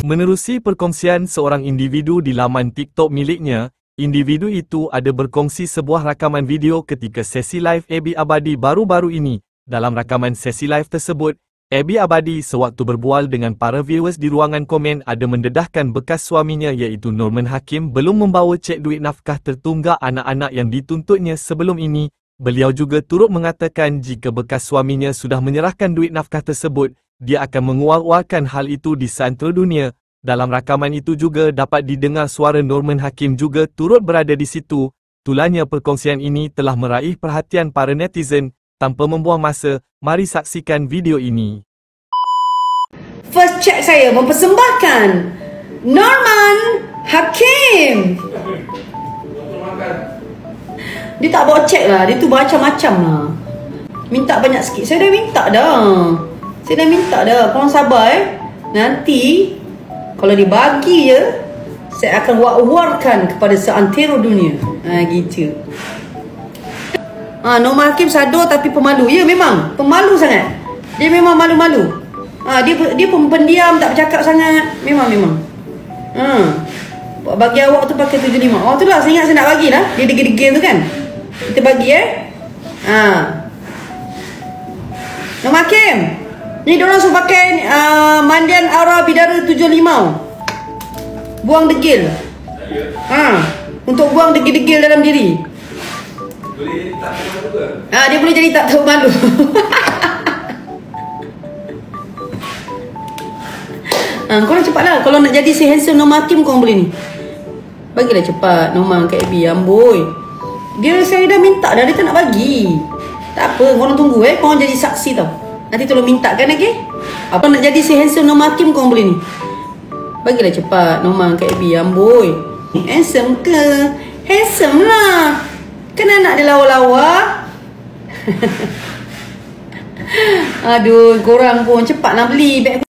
Menerusi perkongsian seorang individu di laman TikTok miliknya, individu itu ada berkongsi sebuah rakaman video ketika sesi live Abby Abadi baru-baru ini. Dalam rakaman sesi live tersebut, Abby Abadi sewaktu berbual dengan para viewers di ruangan komen ada mendedahkan bekas suaminya iaitu Norman Hakim belum membawa cek duit nafkah tertunggak anak-anak yang dituntutnya sebelum ini. Beliau juga turut mengatakan jika bekas suaminya sudah menyerahkan duit nafkah tersebut, dia akan mengual-ualkan hal itu di seantero dunia. Dalam rakaman itu juga dapat didengar suara Norman Hakim juga turut berada di situ. Tulannya perkongsian ini telah meraih perhatian para netizen. Tanpa membuang masa, mari saksikan video ini. First check saya mempersembahkan Norman Hakim. Dia tak bawa cek lah, dia tu macam-macam lah. Minta banyak sikit. Saya dah minta dah. Korang sabar Nanti kalau dia bagi je, saya akan war-warkan kepada seantero dunia. Gitu. Norman Hakim sado tapi pemalu. Ya memang, pemalu sangat. Dia memang malu-malu. Dia pun pendiam, tak bercakap sangat. Memang. Bagi awak tu pakai 75. Tu lah saya ingat saya nak bagi lah. Dia degil-degil tu kan. Kita bagi Norman Hakim, ni diorang suruh pakai mandian aura bidara 75. Buang degil. Untuk buang degil-degil dalam diri. Boleh tak tahu malu ke? Dia boleh jadi tak tahu malu. Korang cepatlah. Kalau nak jadi si handsome Norman Hakim, korang boleh ni. Bagilah cepat Norman kat Abby. Amboi, saya dah minta dah, dia tak nak bagi. Tak apa, korang tunggu korang jadi saksi tau. Nanti tolong minta kan lagi. Apa nak jadi si handsome Norman Hakim, korang boleh ni. Bagilah cepat Norman kat Abby. Amboi, handsome ke? Handsome lah. Kan anak dia lawa-lawa. Aduh, korang pun cepat nak beli beg